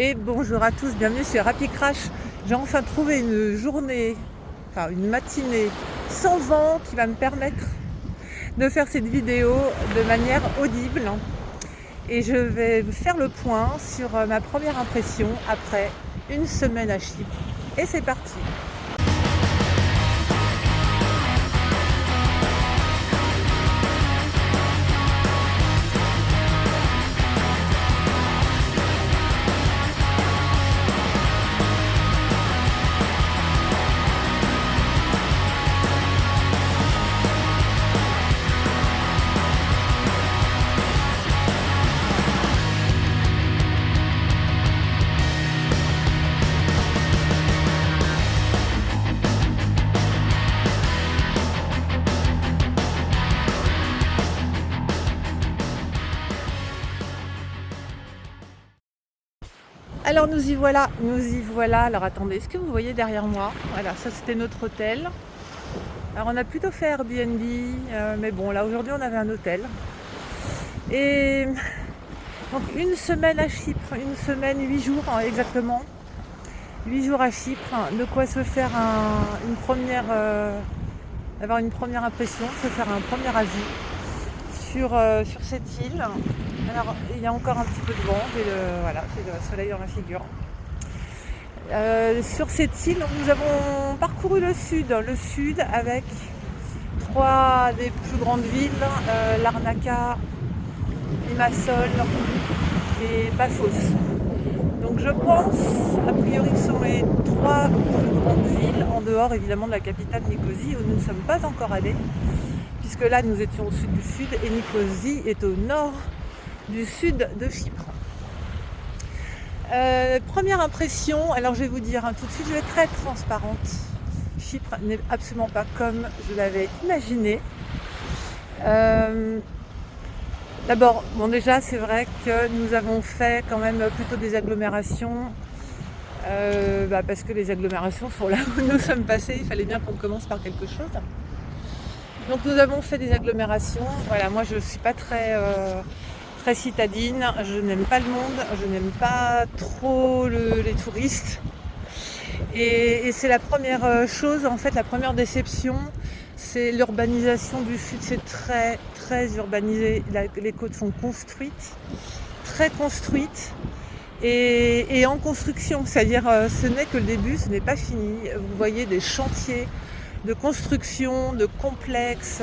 Et bonjour à tous, bienvenue sur Happy Crash. J'ai enfin trouvé une matinée sans vent qui va me permettre de faire cette vidéo de manière audible. Et je vais faire le point sur ma première impression après une semaine à Chypre. Et c'est parti. Alors nous y voilà. Alors attendez, est-ce que vous voyez derrière moi? Voilà, ça c'était notre hôtel. Alors on a plutôt fait Airbnb, mais bon là aujourd'hui on avait un hôtel. Et donc une semaine à Chypre, une semaine, 8 jours exactement. 8 jours à Chypre, de quoi se faire avoir une première impression, se faire un premier avis sur cette île. Alors il y a encore un petit peu de vent, j'ai le soleil dans la figure. Sur cette île, nous avons parcouru le sud avec 3 des plus grandes villes, Larnaca, Limassol et Paphos. Donc je pense, a priori, que ce sont les 3 plus grandes villes, en dehors évidemment de la capitale Nicosie, où nous ne sommes pas encore allés, puisque là nous étions au sud du sud et Nicosie est au nord du sud de Chypre. Première impression, alors je vais vous dire tout de suite, je vais être très transparente. Chypre n'est absolument pas comme je l'avais imaginé. D'abord, déjà c'est vrai que nous avons fait quand même plutôt des agglomérations, parce que les agglomérations sont là où nous sommes passés, il fallait bien qu'on commence par quelque chose. Donc nous avons fait des agglomérations. Voilà, moi je ne suis pas très citadine, je n'aime pas le monde, je n'aime pas trop les touristes. Et c'est la première chose, en fait, la première déception, c'est l'urbanisation du sud. C'est très très urbanisé. Les côtes sont construites, très construites et en construction. C'est-à-dire ce n'est que le début, ce n'est pas fini. Vous voyez des chantiers de construction, de complexes,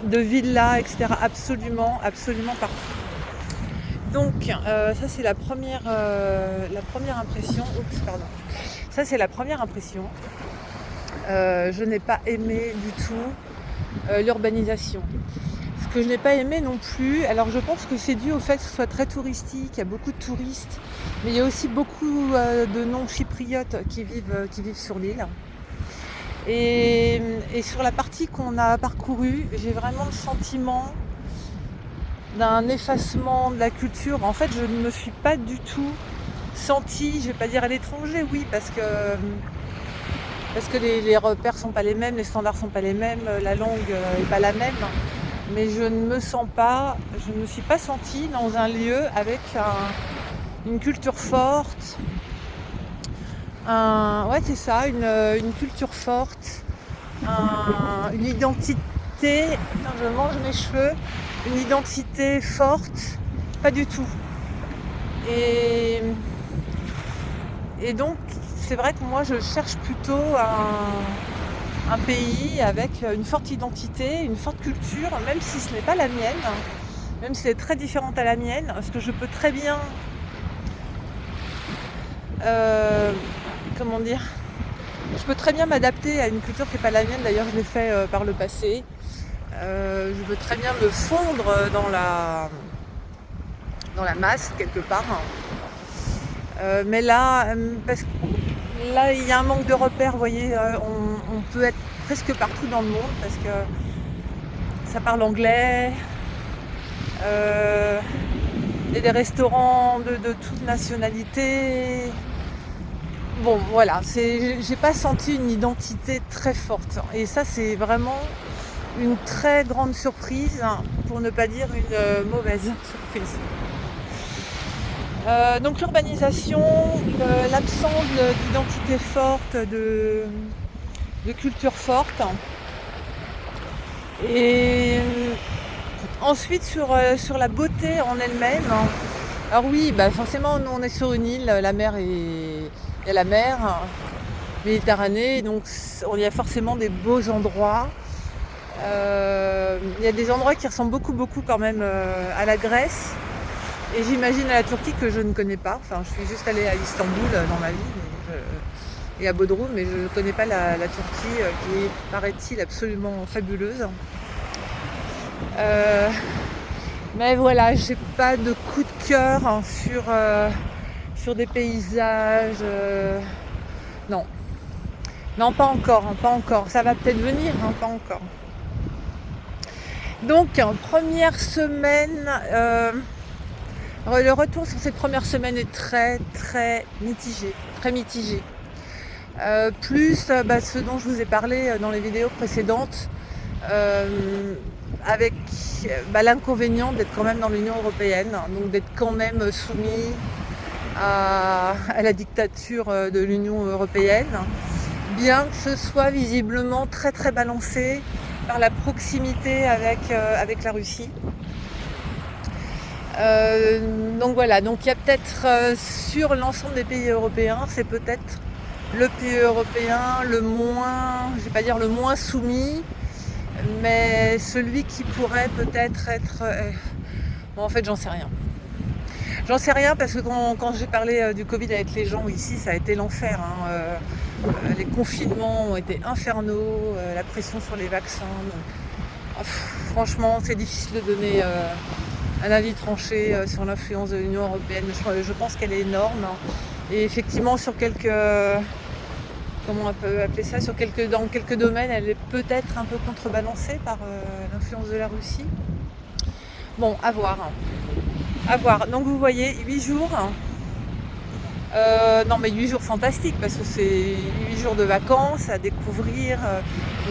de villas, etc. Absolument partout. Donc ça c'est la première impression. Ça c'est la première impression. Je n'ai pas aimé du tout l'urbanisation. Ce que je n'ai pas aimé non plus, alors je pense que c'est dû au fait que ce soit très touristique, il y a beaucoup de touristes, mais il y a aussi beaucoup de non-chypriotes qui vivent sur l'île. Et sur la partie qu'on a parcourue, j'ai vraiment le sentiment d'un effacement de la culture. En fait, je ne me suis pas du tout sentie, je vais pas dire à l'étranger, oui, parce que les repères sont pas les mêmes, les standards sont pas les mêmes, la langue est pas la même. Mais je ne me suis pas sentie dans un lieu avec une culture forte. C'est ça, une culture forte, une identité. Attends, je mange mes cheveux. Une identité forte, pas du tout. Et donc, c'est vrai que moi, je cherche plutôt un pays avec une forte identité, une forte culture, même si ce n'est pas la mienne, même si c'est très différente à la mienne, parce que je peux très bien je peux très bien m'adapter à une culture qui n'est pas la mienne. D'ailleurs je l'ai fait par le passé. Je peux très bien me fondre dans la masse quelque part. Mais là, parce que là il y a un manque de repères, vous voyez, on peut être presque partout dans le monde parce que ça parle anglais. Il y a des restaurants de toute nationalité. Bon, voilà, j'ai pas senti une identité très forte. Et ça, c'est vraiment une très grande surprise, pour ne pas dire une mauvaise surprise. Donc l'urbanisation, l'absence d'identité forte, de culture forte. Et ensuite sur la beauté en elle-même. Alors oui, forcément nous on est sur une île, la mer il y a la mer Méditerranée, donc il y a forcément des beaux endroits. Il y a des endroits qui ressemblent beaucoup quand même à la Grèce. Et j'imagine à la Turquie que je ne connais pas. Enfin, je suis juste allée à Istanbul dans ma vie et à Bodrum, mais je ne connais pas la Turquie qui est, paraît-il, absolument fabuleuse. Mais voilà, j'ai pas de coup de cœur sur des paysages. Non. Non, pas encore, pas encore. Ça va peut-être venir, pas encore. Donc, première semaine, le retour sur cette première semaine est très mitigé, très mitigé. Plus ce dont je vous ai parlé dans les vidéos précédentes, avec l'inconvénient d'être quand même dans l'Union européenne, donc d'être quand même soumis à la dictature de l'Union européenne, bien que ce soit visiblement très balancé par la proximité avec la Russie. Donc voilà, donc il y a peut-être sur l'ensemble des pays européens, c'est peut-être le pays européen le moins, je vais pas dire le moins soumis, mais celui qui pourrait peut-être être... Bon, en fait, j'en sais rien. J'en sais rien parce que quand j'ai parlé du Covid avec les gens ici, ça a été l'enfer. Les confinements ont été infernaux, la pression sur les vaccins. Franchement, c'est difficile de donner un avis tranché sur l'influence de l'Union européenne. Je pense qu'elle est énorme. Et effectivement, sur quelques... Comment on peut appeler ça, dans quelques domaines, elle est peut-être un peu contrebalancée par l'influence de la Russie. Bon, à voir. À voir. Donc vous voyez, 8 jours. Non mais 8 jours fantastiques parce que c'est 8 jours de vacances à découvrir.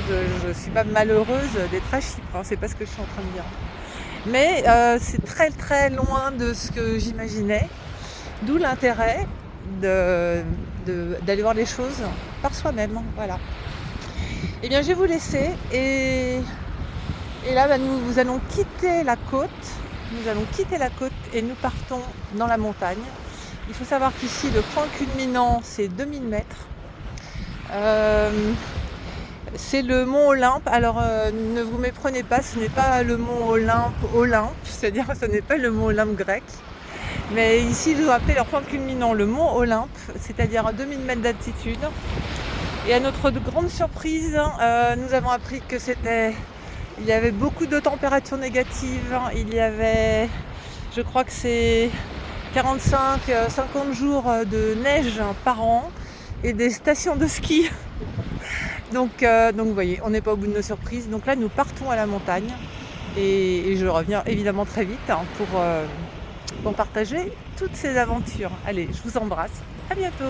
Je ne suis pas malheureuse d'être à Chypre, c'est pas ce que je suis en train de dire. Mais c'est très loin de ce que j'imaginais. D'où l'intérêt d'aller voir les choses par soi-même. Voilà. Eh bien, je vais vous laisser et là, nous allons quitter la côte. Nous allons quitter la côte et nous partons dans la montagne. Il faut savoir qu'ici, le point culminant, c'est 2000 mètres. C'est le mont Olympe. Alors, ne vous méprenez pas, ce n'est pas le mont Olympe, c'est-à-dire ce n'est pas le mont Olympe grec. Mais ici, je dois appeler leur point culminant le mont Olympe, c'est-à-dire à 2000 mètres d'altitude. Et à notre grande surprise, nous avons appris que il y avait beaucoup de températures négatives. Il y avait, je crois que c'est 45-50 jours de neige par an et des stations de ski. Donc vous voyez, on n'est pas au bout de nos surprises. Donc là, nous partons à la montagne et je reviens évidemment très vite pour partager toutes ces aventures. Allez, je vous embrasse. À bientôt.